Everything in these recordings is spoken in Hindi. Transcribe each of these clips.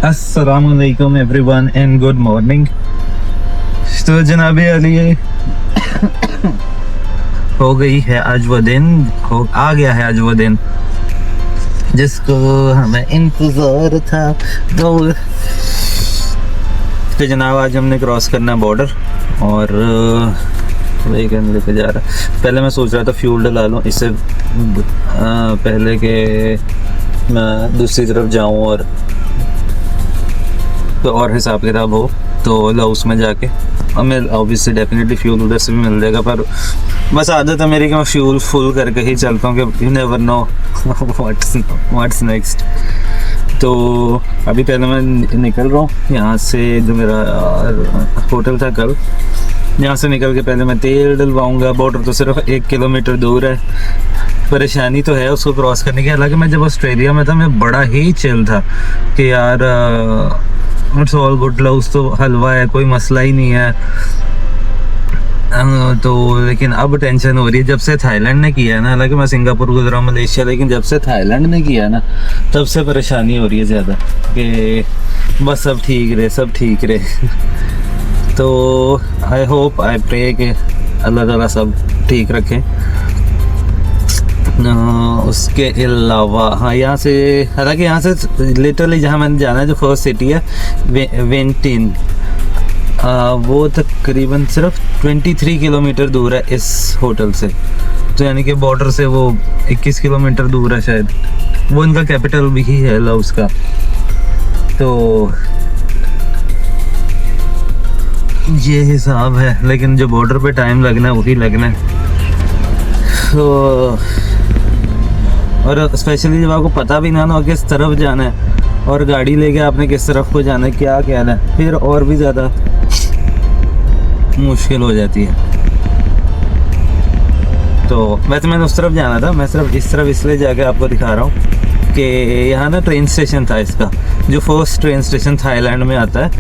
अस्सलामुअलैकुम एवरीवन एंड गुड मॉर्निंग। तो जनाब अली हो गई है आज वो दिन, आ गया है आज वो दिन जिसको हमें इंतजार था। तो जनाब आज हमने क्रॉस करना बॉर्डर और वेगन लेके जा रहा। पहले मैं सोच रहा था फ्यूल डला लूँ इससे पहले कि मैं दूसरी तरफ जाऊँ और तो और हिसाब किताब हो तो लाउस में जाके हमें ऑब्वियसली डेफिनेटली फ्यूल उधर से भी मिल जाएगा, पर बस आदत है मेरी कि मैं फ्यूल फुल करके ही चलता हूँ कि you never know what's next. तो अभी पहले मैं निकल रहा हूँ यहाँ से, जो मेरा होटल था कल, यहाँ से निकल के पहले मैं तेल डलवाऊँगा। बॉर्डर तो सिर्फ 1 किलोमीटर दूर है। परेशानी तो है उसको क्रॉस करने की। हालांकि मैं जब ऑस्ट्रेलिया में था मैं बड़ा ही चिल था कि यार इट्स ऑल गुड, लाउस तो हलवा है, कोई मसला ही नहीं है। तो लेकिन अब टेंशन हो रही है जब से थाईलैंड ने किया है ना। हालांकि मैं सिंगापुर गुजरा, मलेशिया, लेकिन जब से थाईलैंड ने किया ना तब से परेशानी हो रही है ज़्यादा कि बस सब ठीक रहे, सब ठीक रहे। तो आई होप, आई प्रे कि अल्लाह ताला सब ठीक रखे। उसके अलावा हाँ, यहाँ से हालांकि यहाँ से लिटरली जहाँ मैंने जाना है, जो फर्स्ट सिटी है वेंटिन, वो तकरीबन सिर्फ 23 किलोमीटर दूर है इस होटल से। तो यानी कि बॉर्डर से वो 21 किलोमीटर दूर है शायद। वो इनका कैपिटल भी ही है लाओस का। तो ये हिसाब है, लेकिन जो बॉर्डर पे टाइम लगना है वही लगना है। तो और स्पेशली जब आपको पता भी ना हो किस तरफ जाना है और गाड़ी लेके आपने किस तरफ को जाना है, क्या कहना है, फिर और भी ज़्यादा मुश्किल हो जाती है। तो वैसे मैंने उस तरफ जाना था, मैं सिर्फ इस तरफ इसलिए जाके आपको दिखा रहा हूँ कि यहाँ ना ट्रेन स्टेशन था इसका, जो फर्स्ट ट्रेन स्टेशन थाईलैंड में आता है।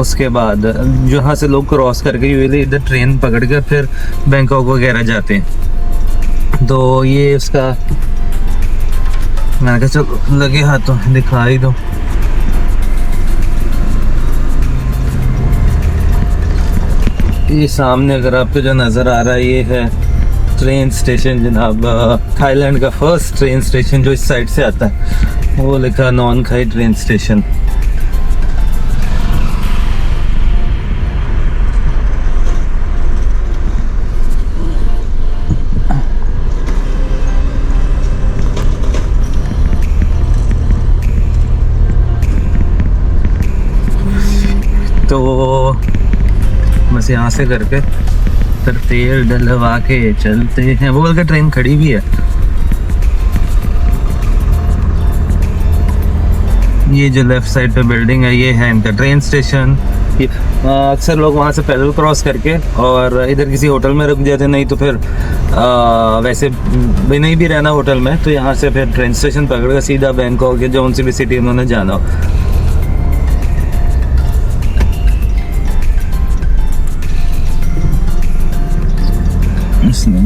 उसके बाद जहाँ से लोग क्रॉस करके इधर ट्रेन पकड़ कर फिर बैंकॉक वगैरह जाते हैं। तो ये उसका मैंने कहा चलो लगे हाथों दिखा ही दो। ये सामने अगर आपको जो नज़र आ रहा है ये है ट्रेन स्टेशन जनाब, थाईलैंड का फर्स्ट ट्रेन स्टेशन जो इस साइड से आता है। वो लिखा नॉन खाई ट्रेन स्टेशन। तो बस यहाँ से करके फिर तेल डलवा के चलते हैं। वो बल्कि ट्रेन खड़ी भी है। ये जो लेफ्ट साइड पे बिल्डिंग है ये है इनका ट्रेन स्टेशन। अक्सर लोग वहाँ से पैदल क्रॉस करके और इधर किसी होटल में रुक जाते, नहीं तो फिर वैसे भी नहीं भी रहना होटल में तो यहाँ से फिर ट्रेन स्टेशन पकड़ कर सीधा बैंकॉक या जो सी भी सिटी उन्होंने जाना हो।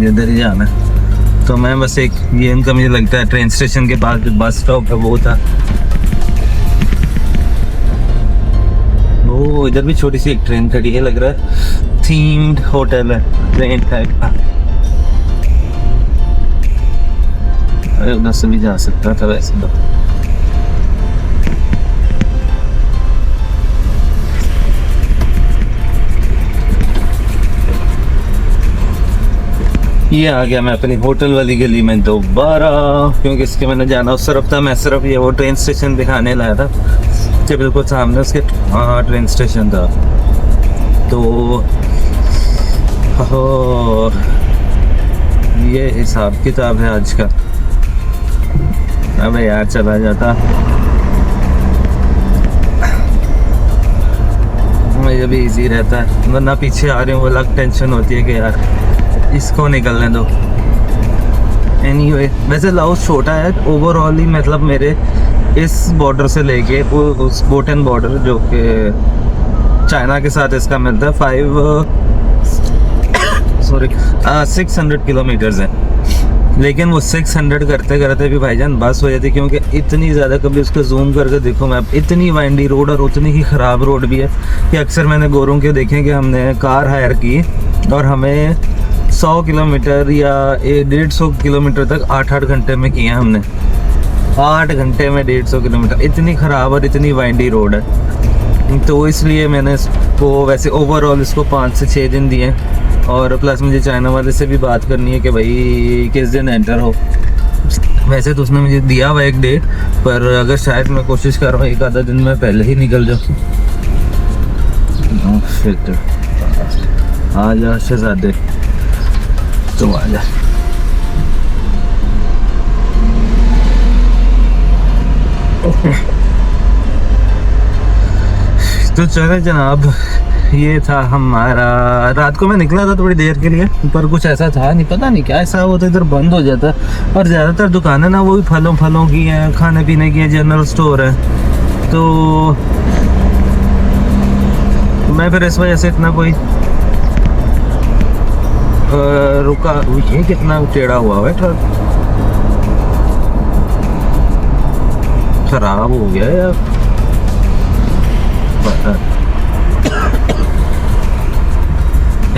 इधर ही जाना है। तो मैं बस एक ये इनका मुझे लगता है ट्रेन स्टेशन के पास जो बस स्टॉप है वो था, वो इधर भी छोटी सी एक ट्रेन खड़ी है, लग रहा है थीम्ड होटल है ट्रेन टाइप का। अरे उधर से भी जा सकता था वैसे तो। ये आ गया मैं अपनी होटल वाली गली में दोबारा, क्योंकि इसके मैंने जाना उस तरफ था। मैं सिर्फ ये वो ट्रेन स्टेशन दिखाने लाया था कि बिल्कुल सामने उसके ट्रेन स्टेशन था। तो ये हिसाब किताब है आज का। अबे यार चला जाता, मुझे भी इजी रहता है, वरना पीछे आ रहे हो वो अलग टेंशन होती है कि यार इसको निकलने दो। एनीवे वैसे लाओस छोटा है ओवरऑल ही, मतलब मेरे इस बॉर्डर से लेके उस बोटन बॉर्डर जो कि चाइना के साथ इसका मिलता है 600 किलोमीटर्स है। लेकिन वो 600 करते करते भी भाईजान बस हो जाती, क्योंकि इतनी ज़्यादा, कभी उसको जूम करके देखो मैप, इतनी वाइंडी रोड और उतनी ही ख़राब रोड भी है कि अक्सर मैंने गोरों के देखे कि हमने कार हायर की और हमें 100 किलोमीटर या 150 किलोमीटर तक 8-8 घंटे में किए हमने। 8 घंटे में 150 किलोमीटर, इतनी ख़राब और इतनी वाइंडी रोड है। तो इसलिए मैंने इसको वैसे ओवरऑल इसको 5 से 6 दिन दिए। और प्लस मुझे चाइना वाले से भी बात करनी है कि भाई किस दिन एंटर हो। वैसे तो उसने मुझे दिया हुआ एक डेट, पर अगर शायद मैं कोशिश कर रहा हूँ एक आधा दिन में पहले ही निकल जाऊँ। आ जा शहजादे, तो आ जा। तो चले जनाब, ये था हमारा। रात को मैं निकला था थोड़ी देर के लिए, पर कुछ ऐसा था नहीं, पता नहीं क्या ऐसा होता, इधर बंद हो जाता। और ज़्यादातर दुकानें ना वो भी फलों की हैं, खाने पीने की हैं, जनरल स्टोर है। तो मैं फिर इस वजह से इतना कोई रुका। ये कितना टेढ़ा हुआ है, खराब हो गया यार।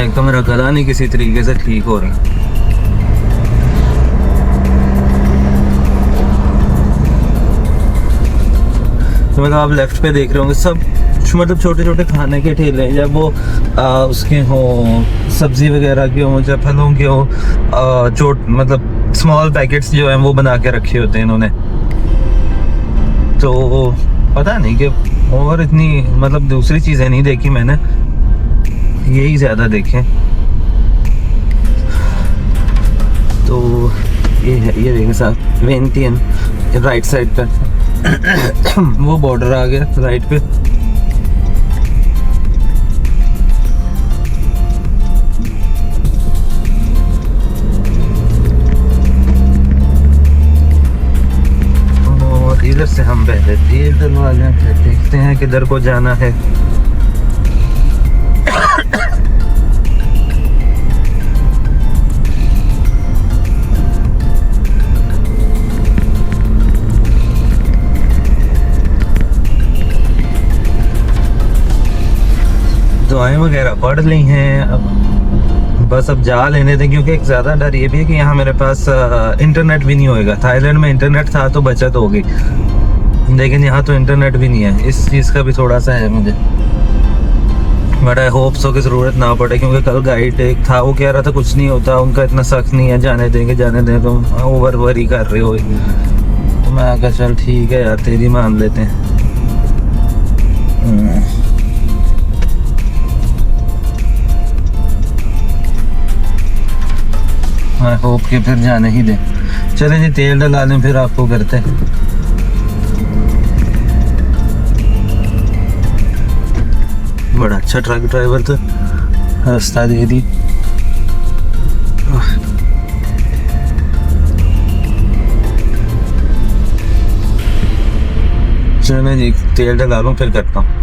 एक तो मेरा गला नहीं किसी तरीके से ठीक हो रहा। तो मतलब आप लेफ्ट पे देख रहे होंगे सब मतलब छोटे छोटे खाने के ठेले, जब वो उसके हों, सब्जी वगैरह के हों, चाहे फलों के हों, मतलब स्मॉल पैकेट्स जो हैं वो बना के रखे होते हैं इन्होंने। तो पता नहीं कि और इतनी मतलब दूसरी चीज़ें नहीं देखी मैंने, यही ज़्यादा देखे। तो ये है, ये देखें साहब, वेंटियन राइट साइड पे वो बॉर्डर आ गया राइट पे। और इधर से हम पहले तेल डलवा लें, फिर देखते हैं किधर को जाना है। दुआएं वगैरह पढ़ ली हैं, अब बस अब जा लेने दें, क्योंकि एक ज़्यादा डर ये भी है कि यहाँ मेरे पास इंटरनेट भी नहीं होएगा। थाईलैंड में इंटरनेट था तो बचत होगी, लेकिन यहाँ तो इंटरनेट भी नहीं है। इस चीज़ का भी थोड़ा सा है मुझे, बट आई होप सो की ज़रूरत ना पड़े, क्योंकि कल गाइड एक था वो कह रहा था कुछ नहीं होता, उनका इतना सख्त नहीं है, जाने दें, तो ओवर वरी कर रहे हो। तो मैं कहा चल ठीक है यार, तेरी मान लेते हैं। आई होप कि फिर जाने ही दें। चलें जी, तेल डला लें फिर आपको करते हैं। बड़ा अच्छा ट्रक ड्राइवर था, रास्ता दे दी। चलें जी, तेल डला लूँ फिर करता हूँ।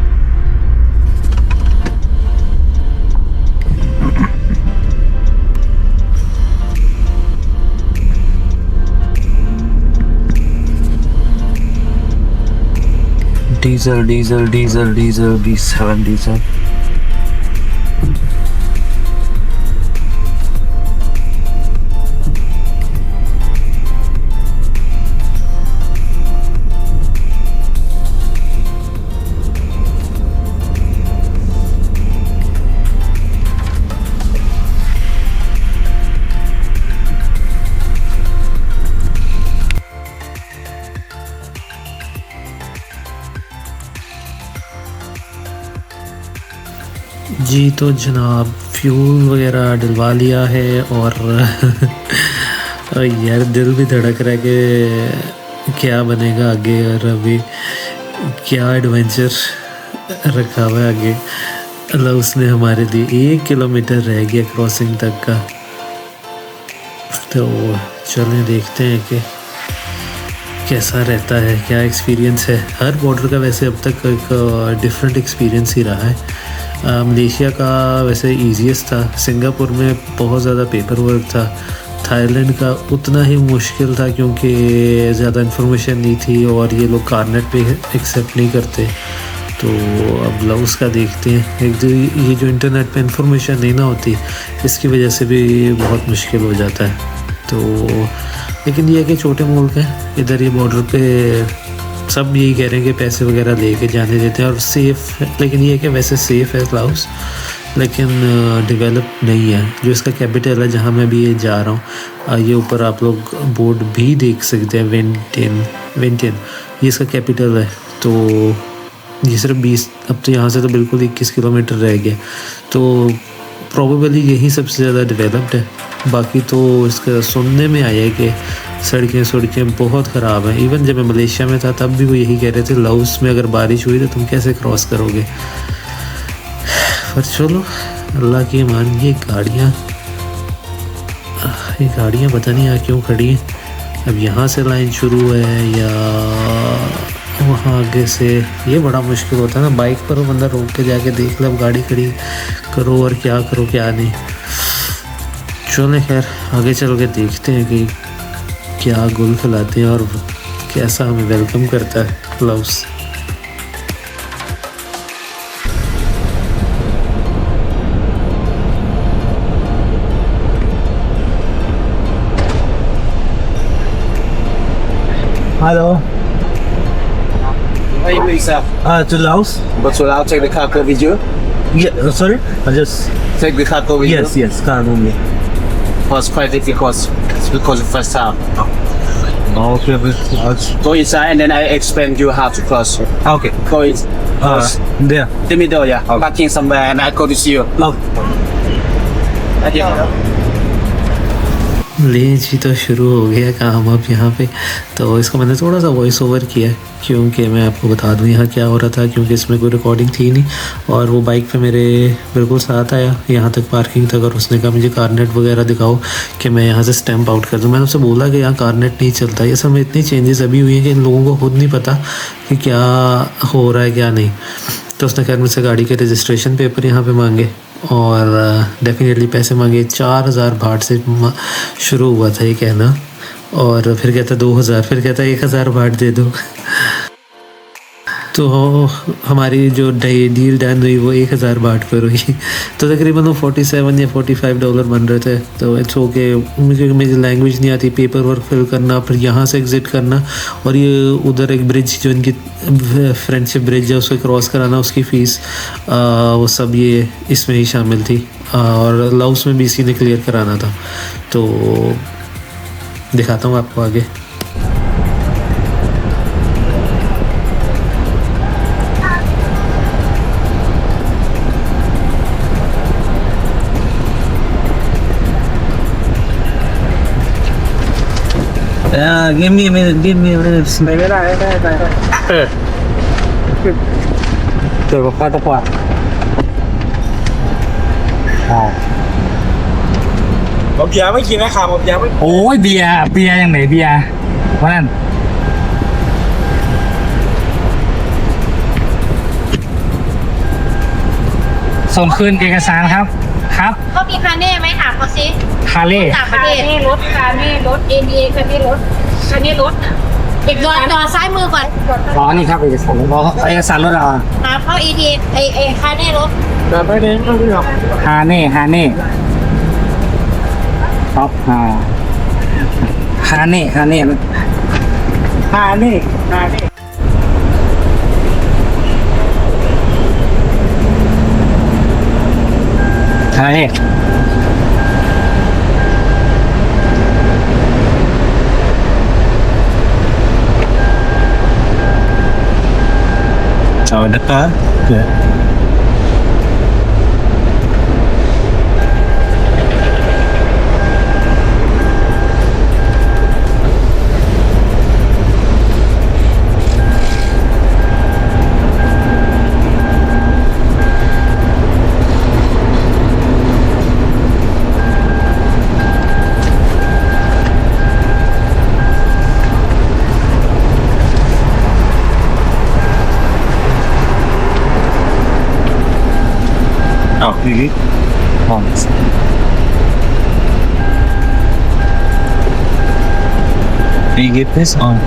Diesel diesel diesel diesel B7 diesel. जी तो जनाब, फ्यूल वगैरह डलवा लिया है और यार दिल भी धड़क रहा है कि क्या बनेगा आगे, और अभी क्या एडवेंचर रखा हुआ है आगे। अल्लाह उसने हमारे लिए 1 किलोमीटर रह गया क्रॉसिंग तक का। तो चलें देखते हैं कि कैसा रहता है, क्या एक्सपीरियंस है। हर बॉर्डर का वैसे अब तक एक डिफरेंट एक्सपीरियंस ही रहा है। मलेशिया का वैसे ईजीएस्ट था, सिंगापुर में बहुत ज़्यादा पेपर वर्क था, थाईलैंड का उतना ही मुश्किल था क्योंकि ज़्यादा इन्फॉर्मेशन नहीं थी और ये लोग कारनेट पे एक्सेप्ट नहीं करते। तो अब लाओस का देखते हैं। एक तो ये जो इंटरनेट पे इंफॉर्मेशन नहीं ना होती, इसकी वजह से भी बहुत मुश्किल हो जाता है। तो लेकिन ये है कि छोटे मुल्क हैं, इधर ये बॉर्डर पे सब यही कह रहे हैं कि पैसे वगैरह लेके जाने देते हैं और सेफ़ है। लेकिन ये है कि वैसे सेफ़ है लाओस, लेकिन डेवलप नहीं है। जो इसका कैपिटल है जहाँ मैं भी ये जा रहा हूँ, ये ऊपर आप लोग बोर्ड भी देख सकते हैं, वेंटियन ये इसका कैपिटल है। तो ये सिर्फ 20, अब तो यहाँ से तो बिल्कुल 21 किलोमीटर रह गया। तो प्रोबेबली यही सबसे ज़्यादा डेवलप्ड है। बाकी तो इसका सुनने में आया है कि सड़कें बहुत ख़राब हैं। इवन जब मैं मलेशिया में था तब भी वो यही कह रहे थे, लाओस में अगर बारिश हुई तो तुम कैसे क्रॉस करोगे। पर चलो अल्लाह की मान। ये गाड़ियाँ पता नहीं यहाँ क्यों खड़ी हैं। अब यहाँ से लाइन शुरू है या वहाँ आगे से, ये बड़ा मुश्किल होता है ना। बाइक पर बंदा रोक के जाके देख ले, अब गाड़ी खड़ी करो और क्या करो क्या नहीं। चलो खैर आगे चल के देखते हैं कि क्या गुल खिलाते हैं और कैसा हमें वेलकम करता है Laos. Hello, Where you please, sir? to Laos. But so I'll take the car with you. Yeah, sorry, I just Take the car with you. yes, car only. Was quite difficult because the first time. Okay, Go inside and then I explain you how to cross. okay. Go in. Cross. There. The middle, yeah. Parking somewhere and I go to see you. Thank you. ले जी, तो शुरू हो गया काम अब यहाँ पे। तो इसको मैंने थोड़ा सा वॉइस ओवर किया है क्योंकि मैं आपको बता दूँ यहाँ क्या हो रहा था, क्योंकि इसमें कोई रिकॉर्डिंग थी नहीं। और वो बाइक पे मेरे बिल्कुल साथ आया यहाँ तक, पार्किंग तक, और उसने कहा मुझे कारनेट वगैरह दिखाओ कि मैं यहाँ से स्टैंप आउट कर दूँ। मैंने उससे बोला कि यहाँ कारनेट नहीं चलता। ये सब में इतनी चेंजेस अभी हुई हैं कि इन लोगों को खुद नहीं पता कि क्या हो रहा है क्या नहीं। तो उसने खैर मुझसे गाड़ी के रजिस्ट्रेशन पेपर यहाँ पे मांगे और डेफिनेटली पैसे मांगे। 4000 बाट से शुरू हुआ था ये कहना, और फिर कहता 2000, फिर कहता 1000 बाट दे दो। तो हमारी जो डील डन हुई वो 1000 बाट पर हुई। तो तकरीबन वो 47 या $45 बन रहे थे। तो इट्स ओके। मुझे लैंग्वेज नहीं आती, पेपर वर्क फिल करना, फिर यहाँ से एग्ज़िट करना, और ये उधर एक ब्रिज जो इनकी फ्रेंडशिप ब्रिज है उसको क्रॉस कराना, उसकी फ़ीस वो सब ये इसमें ही शामिल थी। और लाओस में भी इसी ने क्लियर कराना था। तो दिखाता हूँ आपको आगे। Give me a minute. Từ qua tới qua. ผมยาไม่กินนะครับผมยาไม่ โอ้ยเบียร์ยังไหนเบียร์ว่านั่นส่งคืนเอกสารครับครับ เขามีคาเน่ไหมถามเขาสิ คาเล่ ต่างประเทศรถคาเน่รถ ADA คาเน่รถอีกจอซ้ายมือก่อน อ๋อนี่ครับเอกสารเอกสารรถเรา หาเข้า ADA ไอคาเน่รถ แบบไม่ได้ไม่ได้หรอก ฮาเน่ท็อปฮาเน่ ฮานี่Ciao, Dakar. Oh, Do you get this on?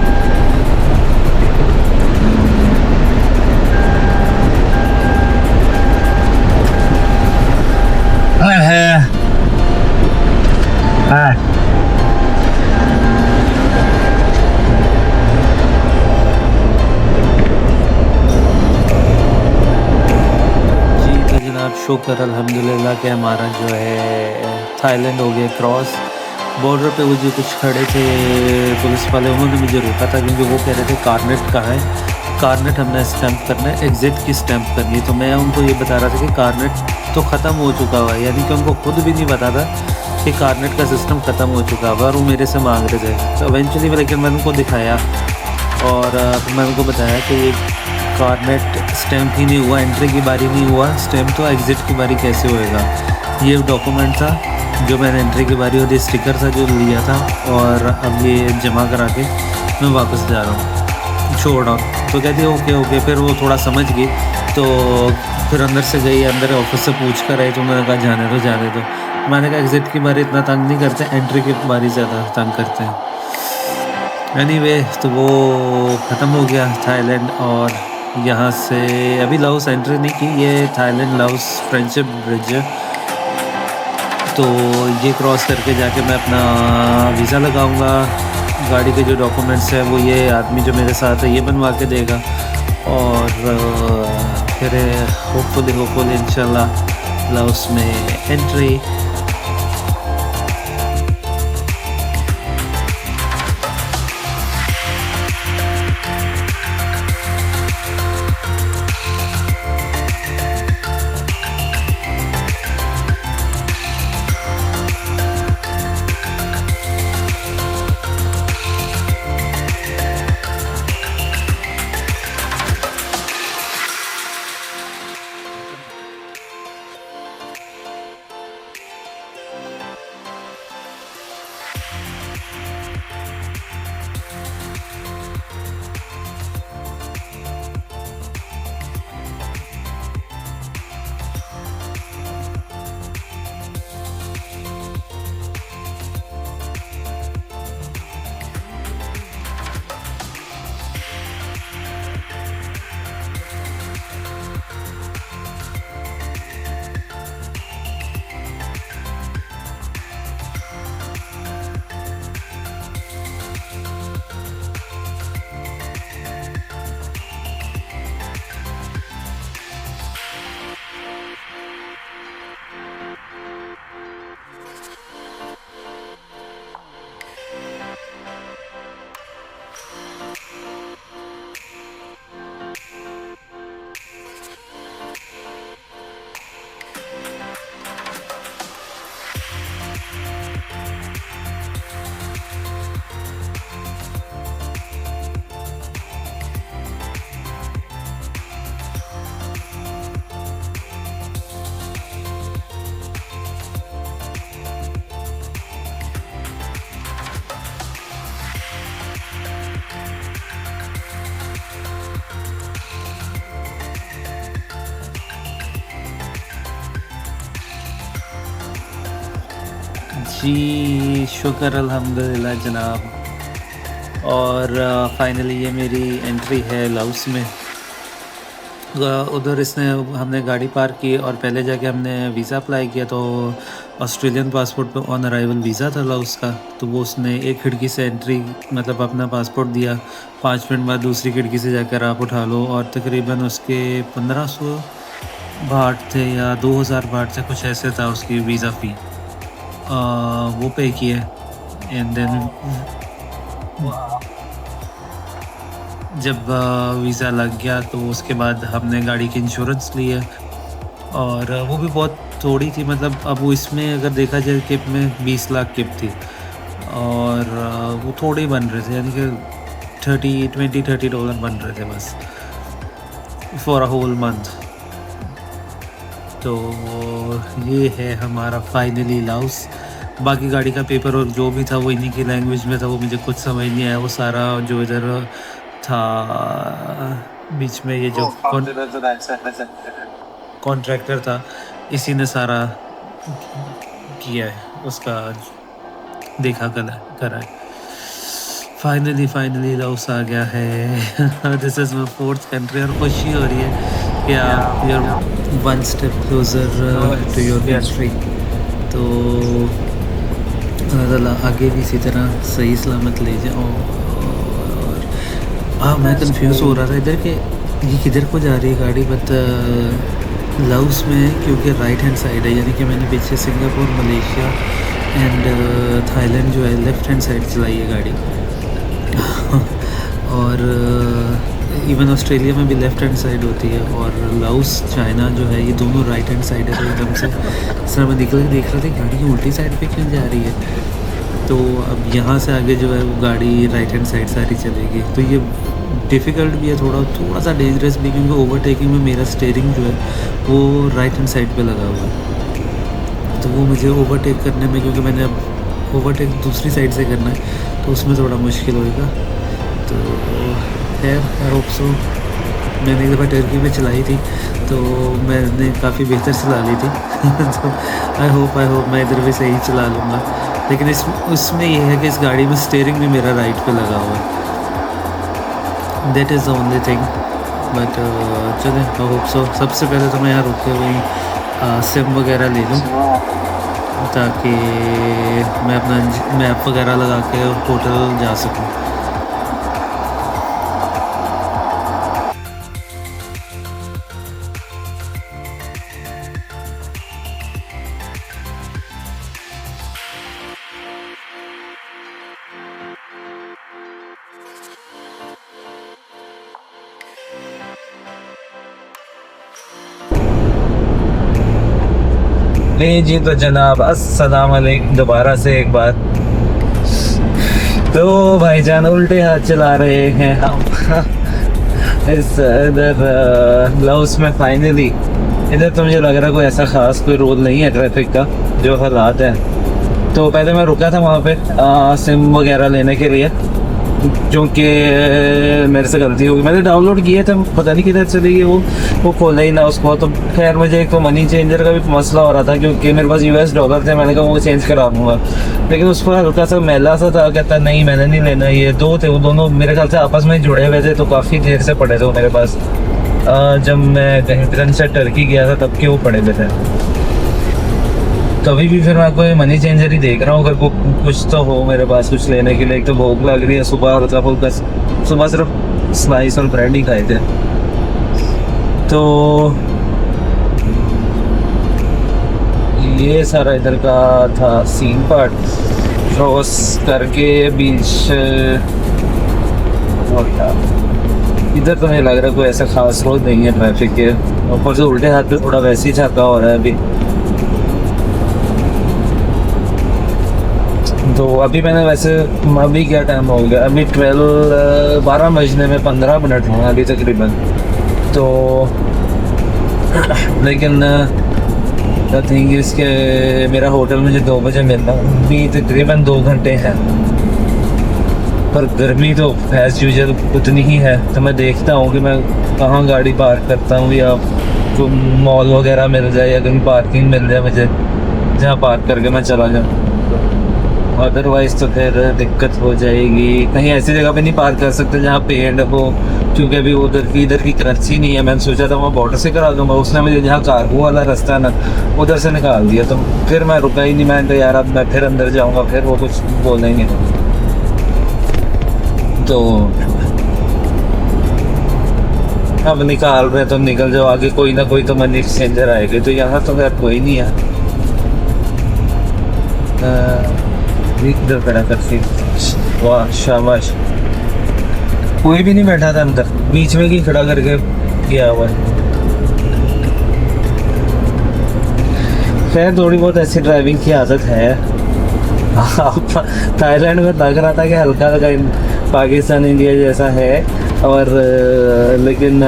जी तो जनाब शुक्र अल्हम्दुलिल्लाह कि हमारा जो है थाईलैंड हो गया क्रॉस। बॉर्डर पे वो जो कुछ खड़े थे पुलिस वाले, उन्होंने मुझे रोका था क्योंकि वो कह रहे थे कारनेट कहाँ है, कारनेट हमने स्टैंप करना है, एग्ज़िट की स्टैंप करनी है। तो मैं उनको ये बता रहा था कि कारनेट तो ख़त्म हो चुका हुआ है, यानी कि उनको खुद भी नहीं पता था कि कारनेट का सिस्टम ख़त्म हो चुका हुआ, और वो मेरे से मांग रहे थे। तो इवेंचुअली लेकिन मैंने उनको दिखाया और फिर मैंने उनको बताया कि ये कारनेट स्टैंप ही नहीं हुआ, एंट्री की बारी नहीं हुआ स्टैंप, तो एग्ज़िट की बारी कैसे होएगा। ये डॉक्यूमेंट था जो मैंने एंट्री की बारी, और ये स्टिकर था जो लिया था, और अब ये जमा करा के मैं वापस जा रहा हूँ, छोड़ आओ। तो कहती है ओके ओके। फिर वो थोड़ा समझ गई, तो फिर अंदर से गई, अंदर ऑफिस से पूछ कर आई, तो मैंने कहा जाने दो जाने दो। मैंने कहा एग्ज़िट की बारी इतना तंग नहीं करते, एंट्री की बारी ज़्यादा तंग करते हैं। एनीवे तो वो ख़त्म हो गया थाईलैंड, और यहाँ से अभी लाओस एंट्री नहीं की, ये थाईलैंड लाओस फ्रेंडशिप ब्रिज है। तो ये क्रॉस करके जाके मैं अपना वीज़ा लगाऊंगा। गाड़ी के जो डॉक्यूमेंट्स हैं वो ये आदमी जो मेरे साथ है ये बनवा के देगा, और फिर होपफुली इंशाल्लाह लाओस में एंट्री। जी शुक्र अल्हम्दुलिल्लाह जनाब। और फाइनली ये मेरी एंट्री है लाओस में। उधर हमने गाड़ी पार्क की और पहले जाके हमने वीज़ा अप्लाई किया, तो ऑस्ट्रेलियन पासपोर्ट पे ऑन अराइवल वीज़ा था लाओस का। तो वो उसने एक खिड़की से एंट्री मतलब अपना पासपोर्ट दिया, 5 मिनट बाद दूसरी खिड़की से जाकर आप उठा लो, और तकरीबन उसके 1500 बाट थे या 2000 बाट थे, कुछ ऐसे था उसकी वीज़ा फ़ी। वो पे किए एंड देन जब वीज़ा लग गया तो उसके बाद हमने गाड़ी की इंश्योरेंस ली है, और वो भी बहुत थोड़ी थी, मतलब अब वो इसमें अगर देखा जाए किप में 20 लाख किप थी, और वो थोड़े ही बन रहे थे, यानी कि $30 बन रहे थे बस फॉर अ होल मंथ। तो ये है हमारा फाइनली लाओस। बाकी गाड़ी का पेपर और जो भी था वो इन्हीं की लैंग्वेज में था, वो मुझे कुछ समझ नहीं आया। वो सारा जो इधर था बीच में ये जो कॉन्ट्रैक्टर था, इसी ने सारा किया है, उसका देखा करा है। फाइनली लाओस आ गया है। This is my 4th country और खुशी हो रही है कि आप your one step closer to your country. तो अल्लाह ताला आगे भी इसी तरह सही सलामत ले जाओ। और मैं कंफ्यूज हो रहा था इधर के ये किधर को जा रही है गाड़ी, बट लाओस में क्योंकि राइट हैंड साइड है, यानी कि मैंने पीछे सिंगापुर, मलेशिया एंड थाईलैंड जो है लेफ़्ट हैंड साइड चलाई है गाड़ी। और इवन ऑस्ट्रेलिया में भी लेफ़्ट हैंड साइड होती है, और लाओस, चाइना जो है ये दोनों राइट हैंड साइड है। तो एकदम से इस तरह मैं निकल के देख रहा था गाड़ी की उल्टी साइड पे क्यों जा रही है। तो अब यहाँ से आगे जो है वो गाड़ी राइट हैंड साइड सारी चलेगी। तो ये डिफ़िकल्ट भी है, थोड़ा सा डेंजरस भी, क्योंकि ओवरटेकिंग में मेरा स्टीयरिंग जो है वो राइट हैंड साइड पे लगा हुआ है। तो वो मुझे ओवरटेक करने में, क्योंकि मैंने अब ओवरटेक दूसरी साइड से करना है तो उसमें थोड़ा मुश्किल होएगा। तो खैर आई होप सो। मैंने एक दफ़ा टर्की में चलाई थी तो मैंने काफ़ी बेहतर चला ली थी। तो आई होप मैं इधर भी सही चला लूँगा। लेकिन उसमें ये है कि इस गाड़ी में स्टीयरिंग भी मेरा राइट पे लगा हुआ है। That is the only thing. But चलें, आई होप सो। सबसे पहले तो मैं यहाँ रुक के वही सिम वगैरह ले लूँ ताकि मैं अपना मैप वगैरह लगा के होटल जा सकूँ। नहीं जी, तो जनाब अस्सलाम वालेकुम दोबारा से एक बार। तो भाईजान उल्टे हाथ चला रहे हैं हम इस इधर लाओस में फाइनली। इधर तो मुझे लग रहा है कोई ऐसा ख़ास कोई रूल नहीं है ट्रैफिक का, जो हालात है। तो पहले मैं रुका था वहाँ पे सिम वगैरह लेने के लिए, क्योंकि मेरे से गलती होगी। मैंने डाउनलोड किए थे, पता नहीं किधर चली गई वो खोला ही ना उसको। तो खैर मुझे एक तो मनी चेंजर का भी मसला हो रहा था, क्योंकि मेरे पास US डॉलर थे। मैंने कहा वो चेंज करा दूँगा, लेकिन उस पर हल्का सा मैला सा था। कहता नहीं मैंने नहीं लेना। ये दो थे, वो दोनों मेरे ख्याल से आपस में जुड़े हुए थे, तो काफ़ी देर से पड़े थे वो मेरे पास। जब मैं कहीं से टर्की गया था तब के वो पड़े हुए थे। तो अभी भी फिर मैं कोई मनी चेंजर ही देख रहा हूँ, अगर कुछ तो हो मेरे पास कुछ लेने के लिए। एक तो भूख लग रही है, सुबह हल्का फुल्का, सुबह सिर्फ स्लाइस और ब्रेड ही खाए थे। तो ये सारा इधर का था सीन पार्ट। क्रॉस करके बीच इधर तो मुझे लग रहा है कोई ऐसा खास रोड नहीं है ट्रैफिक के। ऊपर से उल्टे हाथ पे थोड़ा वैसे ही छाका हो रहा है अभी। तो अभी मैंने वैसे अभी क्या टाइम हो गया, अभी 12 बजने में 15 मिनट हैं अभी तकरीबन। तो लेकिन द थिंग इसके मेरा होटल मुझे 2 बजे मिलना, अभी तकरीबन 2 घंटे हैं। पर गर्मी तो एज यूजुअल उतनी ही है। तो मैं देखता हूँ कि मैं कहाँ गाड़ी पार्क करता हूँ, या कोई मॉल वगैरह मिल जाए या कहीं पार्किंग मिल जाए मुझे, जहाँ पार्क करके मैं चला जाऊँ। अदरवाइज़ तो फिर दिक्कत हो जाएगी। कहीं ऐसी जगह पे नहीं पार्क कर सकते जहाँ पेड़ हो, क्योंकि अभी इधर की करेंसी नहीं है। मैंने सोचा था मैं बॉर्डर से करा दूँगा, उसने मुझे जहाँ कार्गो वाला रास्ता है ना उधर से निकाल दिया। तो फिर मैं रुका ही नहीं। मैंने तो यार अब मैं फिर अंदर जाऊँगा, फिर वो कुछ बोलेंगे। तो अब निकाल रहे तो निकल जाओ, आगे कोई ना कोई तो मनी एक्सचेंजर आएगी। तो यहाँ तो खैर कोई नहीं है। इधर खड़ा करती, वाह शाबाश, कोई भी नहीं बैठा था अंदर, बीच में ही खड़ा करके गया हुआ है। खैर थोड़ी बहुत ऐसी ड्राइविंग की आदत है। थाईलैंड में लग रहा था कि हल्का हल्का पाकिस्तान इंडिया जैसा है, और लेकिन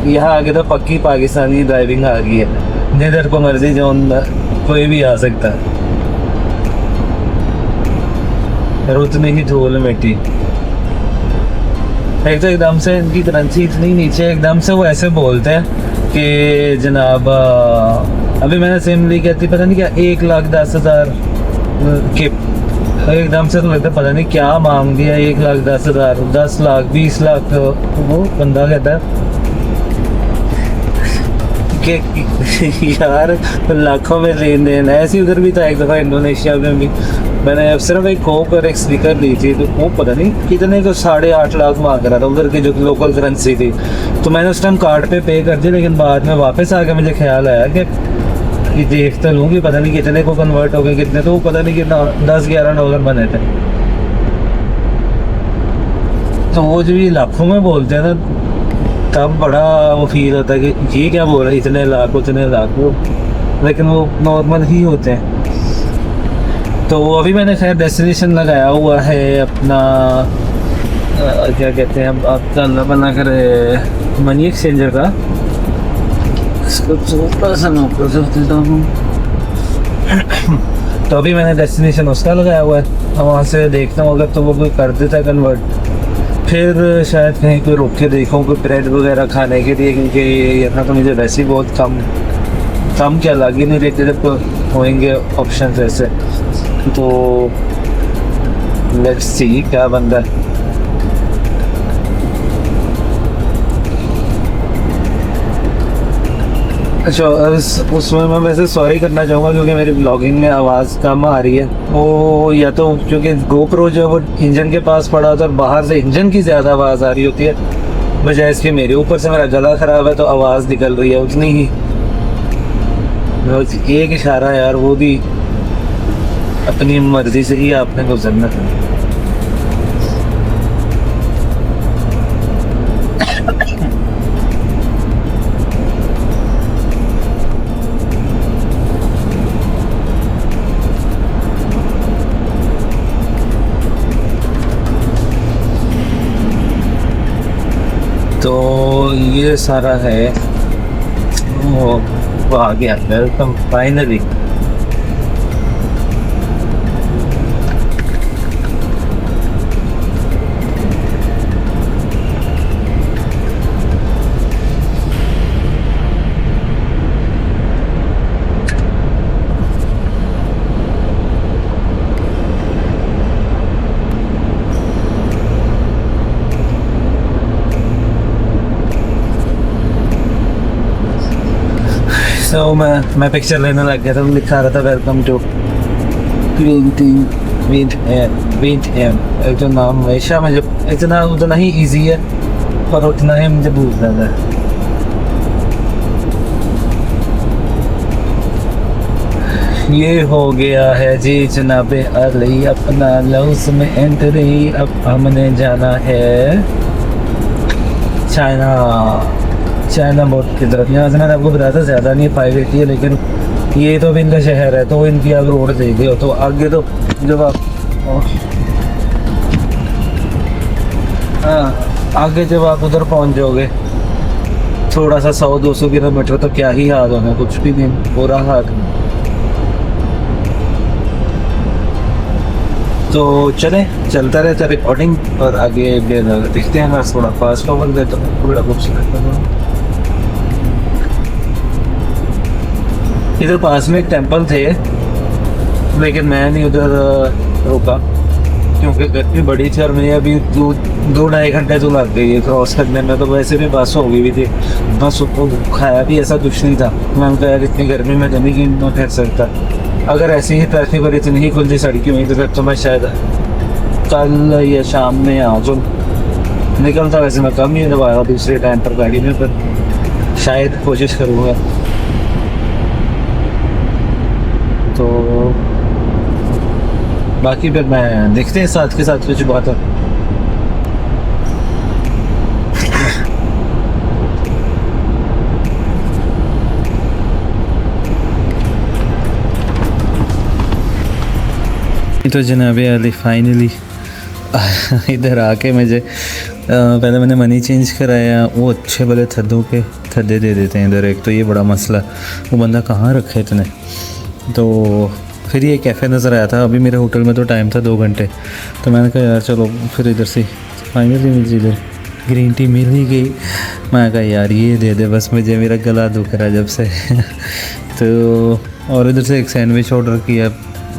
यहाँ आगे तो पक्की पाकिस्तानी ड्राइविंग आ गई है। जिधर को मर्जी जो कोई भी आ सकता है, और उतनी ही धूल मिट्टी। एक तो एकदम से इनकी करेंसी इतनी नीचे, एकदम से वो ऐसे बोलते हैं कि जनाब अभी मैंने सिम ली, कहती पता नहीं क्या 1,10,000 के एकदम से तो लगता है पता नहीं क्या मांग दिया, 1,10,000, 10 लाख, 20 लाख। वो बंदा कहता है कि यार लाखों में लेन देन है। ऐसी उधर भी था एक दफ़ा इंडोनेशिया में भी, मैंने सिर्फ एक कोक और एक स्पीकर ली थी, तो वो पता नहीं कितने को 8.5 लाख मांग रहा था उधर की जो लोकल करेंसी थी। तो मैंने उस टाइम कार्ड पे कर दी, लेकिन बाद में वापस आके मुझे ख्याल आया कि देख तो लूँगी, पता नहीं कितने को कन्वर्ट हो गए, कितने, तो पता नहीं कितना $10-11 बने थे। तो वो जो ये लाखों में बोलते हैं ना, तब बड़ा वो फील होता है कि ये क्या बोल रहे हैं, इतने लाख उतने लाख, वो लेकिन वो नॉर्मल ही होते हैं। तो अभी मैंने खैर डेस्टिनेशन लगाया हुआ है अपना, क्या कहते हैं, अब आपका अल्लाह बना करे मनी एक्सचेंजर का। तो अभी मैंने डेस्टिनेशन उसका लगाया हुआ है, वहाँ से देखता हूँ अगर तो वो कोई कर देता है कन्वर्ट, फिर शायद कहीं कोई रोक के देखूँ कोई ब्रेड वगैरह खाने के लिए, क्योंकि यहाँ तो मुझे वैसे ही बहुत कम क्या लग ही नहीं रही जब होंगे ऑप्शन ऐसे। तो लेट्स सी क्या बन रहा है। अच्छा, उसमें मैं वैसे सॉरी करना चाहूँगा क्योंकि मेरी ब्लॉगिंग में आवाज़ कम आ रही है। वो या तो क्योंकि GoPro जो है वो इंजन के पास पड़ा होता है और बाहर से इंजन की ज़्यादा आवाज़ आ रही होती है, बजाय इसके मेरे ऊपर से मेरा गला ख़राब है तो आवाज़ निकल रही है उतनी ही। एक इशारा यार, वो भी अपनी मर्ज़ी से ही आपने गुजरना था। तो ये सारा है, वो आ गया वेलकम फाइनली। तो मैं पिक्चर लेने लग गया था, लिखा रहा था वेलकम टू विंड एम। एक तो नाम हमेशा मुझे इतना उतना ही इजी है और उतना ही मुझे भूल जाता है। ये हो गया है जी जनाबे अली अपना लव्स में एंट्री। अब हमने जाना है चाइना बोर्ड की तरफ। यहाँ से मैंने आपको बताया था ज़्यादा नहीं 580 है, लेकिन ये तो भी इनका शहर है तो इनकी आप रोड देखे हो तो आगे तो जब आप आगे जब आप उधर पहुँच जाओगे थोड़ा सा 100-200 किलोमीटर तो क्या ही हाल होगा, कुछ भी नहीं, पूरा हाल। तो चलता रहता रिकॉर्डिंग और आगे दिखते हैं। बस थोड़ा फास्ट फॉरवर्ड देता हूँ, थोड़ा खूबसूरत। इधर पास में एक टेंपल थे लेकिन मैं नहीं उधर रुका क्योंकि गर्मी बड़ी थी और मुझे अभी 2-2.5 घंटे तो लग गई है क्रॉस करने में। तो वैसे भी बस हो गई भी थी, बस खाया भी ऐसा कुछ नहीं था। मैंने कहा यार इतनी गर्मी में जमी की नहीं ठहर सकता। अगर ऐसी ही ट्रैफिक और इतनी ही खुली सड़कें हुई तो फिर तो मैं शायद कल या शाम में आ जाऊँ। निकलता वैसे मैं कम ही दबाया दूसरे टाइम पर गाड़ी में, पर शायद कोशिश करूँगा। तो बाकी फिर मैं देखते हैं साथ के साथ कुछ बात है। तो जनाब अली फाइनली इधर आके मुझे पहले मैंने मनी चेंज कराया, वो अच्छे भले थद्दे दे देते हैं इधर। एक तो ये बड़ा मसला, वो बंदा कहाँ रखे इतने। तो फिर ये कैफ़े नज़र आया था, अभी मेरे होटल में तो टाइम था 2 घंटे, तो मैंने कहा यार चलो फिर इधर से फाइनली मुझे इधर ग्रीन टी मिल ही गई। मैं कहा यार ये दे दे बस, मुझे मेरा गला दुख रहा है जब से। तो और इधर से एक सैंडविच ऑर्डर किया,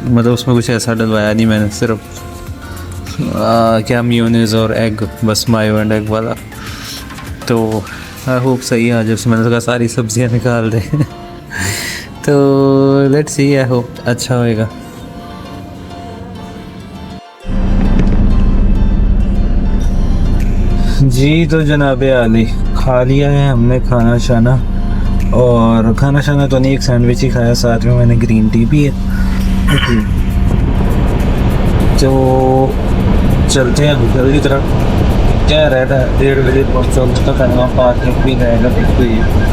मतलब उसमें कुछ ऐसा डलवाया नहीं मैंने, सिर्फ क्या मेयोनेज़ और एग, बस मायो एंड एग वाला। तो आई होप सही आ जाए उसमें, मैंने कहा सारी सब्जियां निकाल दे तो लेट्स सी, आई होप अच्छा होएगा। जी तो जनाब आली, खा लिया है हमने खाना शाना, और खाना शाना तो नहीं, एक सैंडविच ही खाया, साथ में मैंने ग्रीन टी पी है। तो चलते हैं होटल की तरफ। क्या रहता है 1:30 बजे पहुँचो तो करना, पार्किंग भी रहेगा तो ये।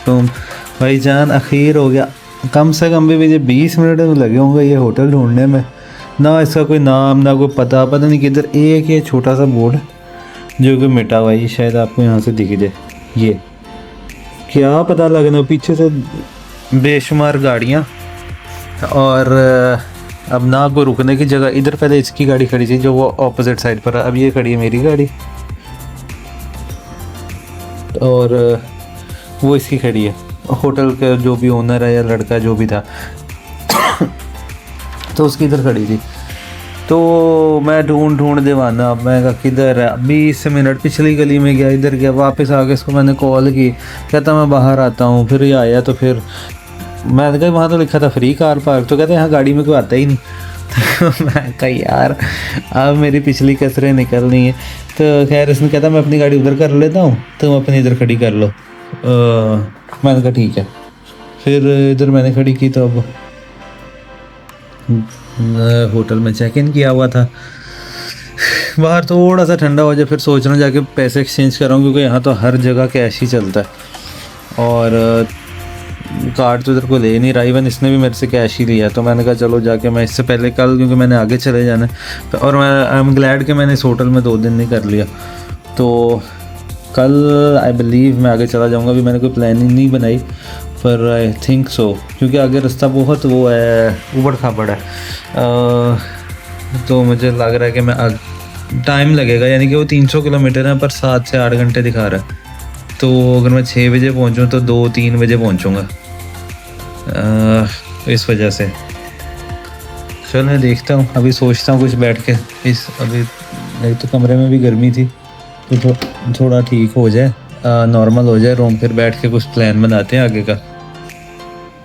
तो भाईजान अखीर हो गया, कम से कम भी मुझे 20 मिनट तो लगे होंगे ये होटल ढूंढने में। ना इसका कोई नाम, ना कोई पता नहीं किधर। एक ये छोटा सा बोर्ड जो कि मिटा हुआ है, शायद आपको यहाँ से दिख जाए। ये क्या पता लगना, पीछे से बेशुमार गाड़ियाँ, और अब ना कोई रुकने की जगह। इधर पहले इसकी गाड़ी खड़ी थी जो वो ऑपोजिट साइड पर है, अब ये खड़ी है मेरी गाड़ी, और वो इसकी खड़ी है। होटल का जो भी ओनर है या लड़का जो भी था तो उसकी इधर खड़ी थी। तो मैं ढूंढ दीवाना, अब मैं कहा किधर है। 20 मिनट पिछली गली में गया, इधर गया, वापस आके इसको मैंने कॉल की, कहता मैं बाहर आता हूँ। फिर ये आया तो फिर मैंने कहा वहाँ तो लिखा था फ्री कार पार्क, तो कहते यहाँ गाड़ी में कोई आता ही नहीं। तो मैं कहा यार अब मेरी पिछली कसरें निकलनी है। तो खैर इसने कहता मैं अपनी गाड़ी उधर कर लेता हूँ, तुम अपनी इधर खड़ी कर लो। मैंने कहा ठीक है। फिर इधर मैंने खड़ी की, तो अब होटल में चेक इन किया हुआ था। बाहर थोड़ा सा ठंडा हो जाए फिर सोच रहा हूँ जाके पैसे एक्सचेंज कर रहा हूँ, क्योंकि यहाँ तो हर जगह कैश ही चलता है, और कार्ड तो इधर को ले नहीं रहा। इवन इसने भी मेरे से कैश ही लिया। तो मैंने कहा चलो जाके मैं इससे पहले कल, क्योंकि मैंने आगे चले जाना है, तो और मैं आई एम ग्लैड कि मैंने इस होटल में 2 दिन नहीं कर लिया। तो कल आई बिलीव मैं आगे चला जाऊँगा। अभी मैंने कोई प्लानिंग नहीं बनाई, पर आई थिंक सो, क्योंकि आगे रास्ता बहुत वो है, उबड़ खाबड़ है। तो मुझे लग रहा है कि मैं टाइम लगेगा, यानी कि वो 300 किलोमीटर है पर 7 से 8 घंटे दिखा रहा है। तो अगर मैं 6 बजे पहुँचूँ तो 2-3 बजे पहुँचूँगा, इस वजह से। चल मैं देखता हूँ, अभी सोचता हूँ कुछ बैठ के अभी नहीं तो कमरे में भी गर्मी थी, तो थोड़ा ठीक हो जाए, नॉर्मल हो जाए रूम, फिर बैठ के कुछ प्लान बनाते हैं आगे का,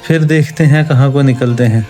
फिर देखते हैं कहाँ को निकलते हैं।